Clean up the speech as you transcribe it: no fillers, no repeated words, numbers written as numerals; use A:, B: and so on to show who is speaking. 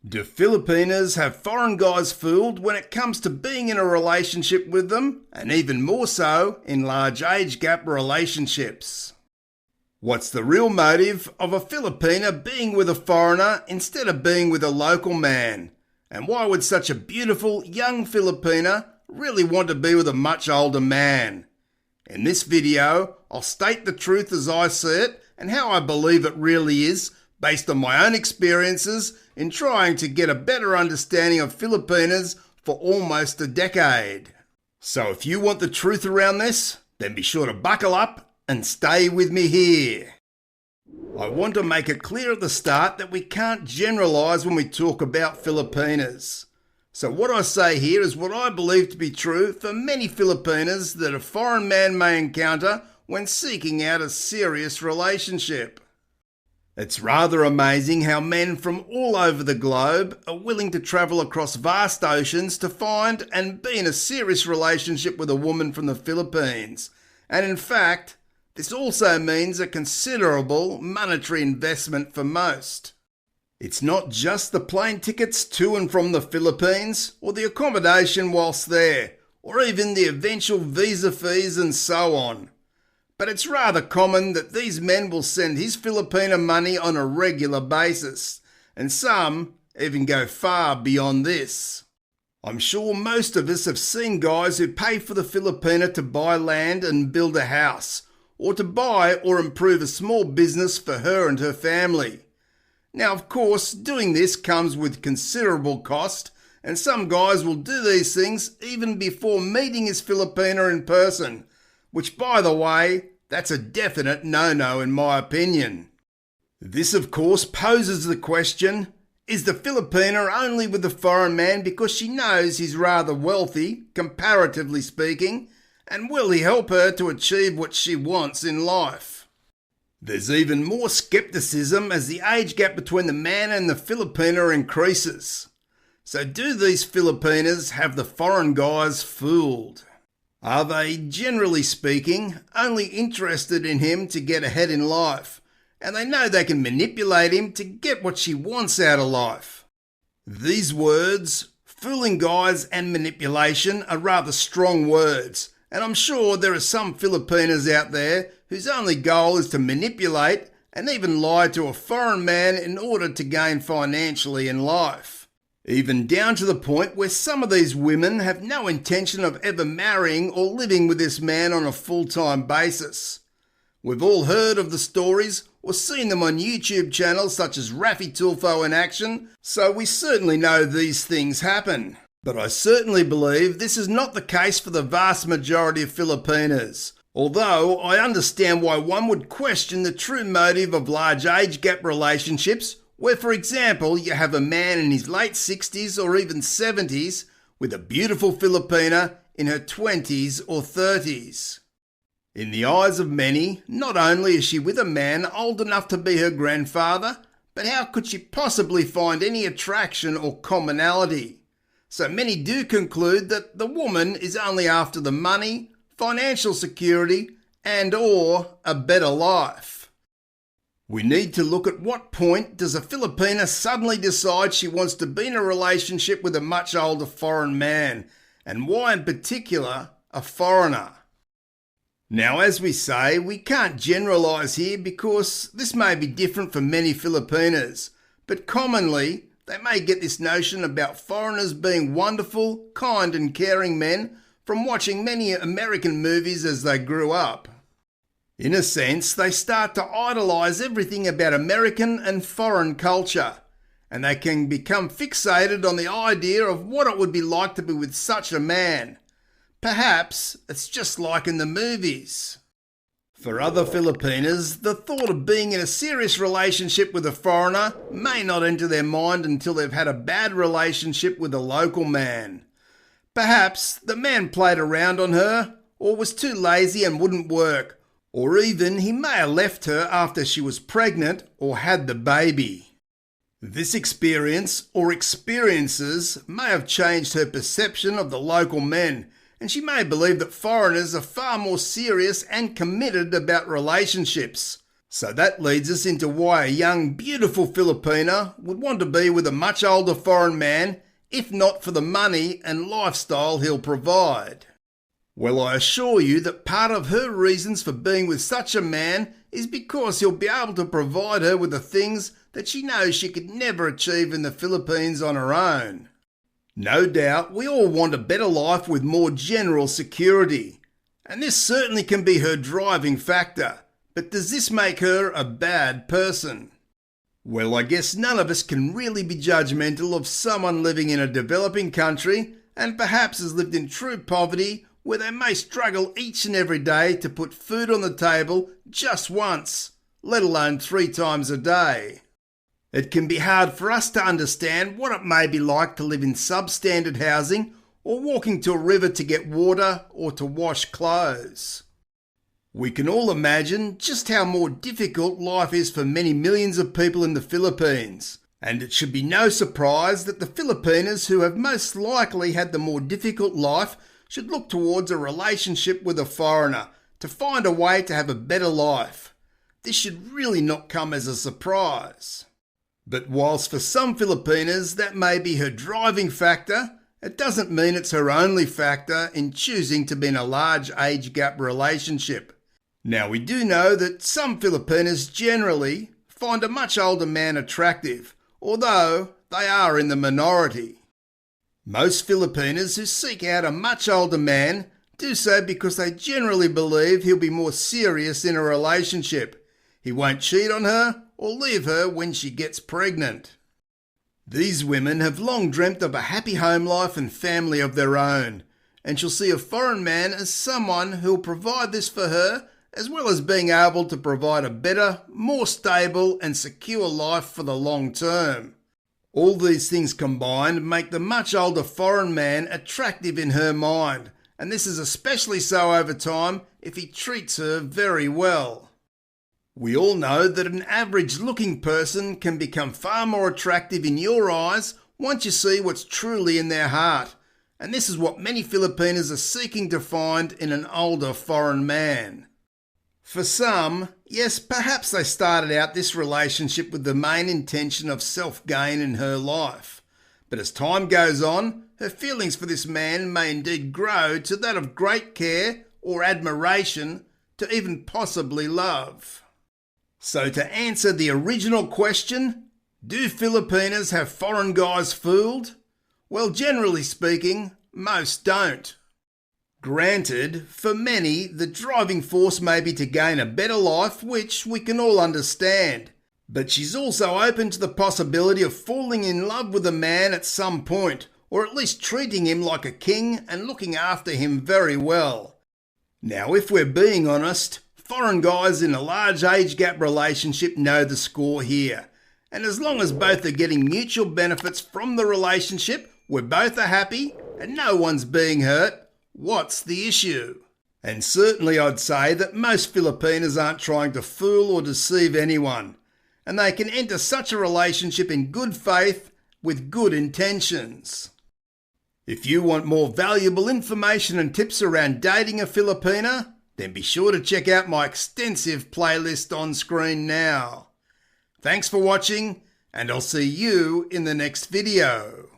A: Do Filipinas have foreign guys fooled when it comes to being in a relationship with them, and even more so in large age gap relationships? What's the real motive of a Filipina being with a foreigner instead of being with a local man? And why would such a beautiful young Filipina really want to be with a much older man? In this video, I'll state the truth as I see it and how I believe it really is, based on my own experiences in trying to get a better understanding of Filipinas for almost a decade. So if you want the truth around this, then be sure to buckle up and stay with me here. I want to make it clear at the start that we can't generalise when we talk about Filipinas. So what I say here is what I believe to be true for many Filipinas that a foreign man may encounter when seeking out a serious relationship. It's rather amazing how men from all over the globe are willing to travel across vast oceans to find and be in a serious relationship with a woman from the Philippines. And in fact, this also means a considerable monetary investment for most. It's not just the plane tickets to and from the Philippines, or the accommodation whilst there, or even the eventual visa fees and so on. But it's rather common that these men will send his Filipina money on a regular basis, and some even go far beyond this. I'm sure most of us have seen guys who pay for the Filipina to buy land and build a house, or to buy or improve a small business for her and her family. Now, of course, doing this comes with considerable cost, and some guys will do these things even before meeting his Filipina in person, which, by the way, that's a definite no-no in my opinion. This, of course, poses the question, is the Filipina only with the foreign man because she knows he's rather wealthy, comparatively speaking, and will he help her to achieve what she wants in life? There's even more skepticism as the age gap between the man and the Filipina increases. So do these Filipinas have the foreign guys fooled? Are they, generally speaking, only interested in him to get ahead in life, and they know they can manipulate him to get what she wants out of life? These words, fooling guys and manipulation, are rather strong words, and I'm sure there are some Filipinas out there whose only goal is to manipulate and even lie to a foreign man in order to gain financially in life. Even down to the point where some of these women have no intention of ever marrying or living with this man on a full-time basis. We've all heard of the stories or seen them on YouTube channels such as Raffy Tulfo in action, so we certainly know these things happen. But I certainly believe this is not the case for the vast majority of Filipinas, although I understand why one would question the true motive of large age gap relationships, where, for example, you have a man in his late 60s or even 70s with a beautiful Filipina in her 20s or 30s. In the eyes of many, not only is she with a man old enough to be her grandfather, but how could she possibly find any attraction or commonality? So many do conclude that the woman is only after the money, financial security, and/or a better life. We need to look at what point does a Filipina suddenly decide she wants to be in a relationship with a much older foreign man, and why in particular a foreigner. Now, as we say, we can't generalise here because this may be different for many Filipinas, but commonly they may get this notion about foreigners being wonderful, kind and caring men from watching many American movies as they grew up. In a sense, they start to idolise everything about American and foreign culture, and they can become fixated on the idea of what it would be like to be with such a man. Perhaps it's just like in the movies. For other Filipinas, the thought of being in a serious relationship with a foreigner may not enter their mind until they've had a bad relationship with a local man. Perhaps the man played around on her, or was too lazy and wouldn't work, or even he may have left her after she was pregnant or had the baby. This experience or experiences may have changed her perception of the local men, and she may believe that foreigners are far more serious and committed about relationships. So that leads us into why a young, beautiful Filipina would want to be with a much older foreign man, if not for the money and lifestyle he'll provide. Well, I assure you that part of her reasons for being with such a man is because he'll be able to provide her with the things that she knows she could never achieve in the Philippines on her own. No doubt, we all want a better life with more general security, and this certainly can be her driving factor. But does this make her a bad person? Well, I guess none of us can really be judgmental of someone living in a developing country and perhaps has lived in true poverty where they may struggle each and every day to put food on the table just once, let alone 3 times a day. It can be hard for us to understand what it may be like to live in substandard housing or walking to a river to get water or to wash clothes. We can all imagine just how more difficult life is for many millions of people in the Philippines, and it should be no surprise that the Filipinas who have most likely had the more difficult life should look towards a relationship with a foreigner to find a way to have a better life. This should really not come as a surprise. But whilst for some Filipinas that may be her driving factor, it doesn't mean it's her only factor in choosing to be in a large age gap relationship. Now, we do know that some Filipinas generally find a much older man attractive, although they are in the minority. Most Filipinas who seek out a much older man do so because they generally believe he'll be more serious in a relationship. He won't cheat on her or leave her when she gets pregnant. These women have long dreamt of a happy home life and family of their own, and she'll see a foreign man as someone who'll provide this for her, as well as being able to provide a better, more stable and secure life for the long term. All these things combined make the much older foreign man attractive in her mind, and this is especially so over time if he treats her very well. We all know that an average-looking person can become far more attractive in your eyes once you see what's truly in their heart, and this is what many Filipinas are seeking to find in an older foreign man. For some, yes, perhaps they started out this relationship with the main intention of self-gain in her life, but as time goes on, her feelings for this man may indeed grow to that of great care or admiration to even possibly love. So to answer the original question, do Filipinas have foreign guys fooled? Well, generally speaking, most don't. Granted, for many, the driving force may be to gain a better life, which we can all understand. But she's also open to the possibility of falling in love with a man at some point, or at least treating him like a king and looking after him very well. Now, if we're being honest, foreign guys in a large age gap relationship know the score here. And as long as both are getting mutual benefits from the relationship, where both are happy and no one's being hurt, what's the issue? And certainly I'd say that most Filipinas aren't trying to fool or deceive anyone, and they can enter such a relationship in good faith with good intentions. If you want more valuable information and tips around dating a Filipina, then be sure to check out my extensive playlist on screen now. Thanks for watching, and I'll see you in the next video.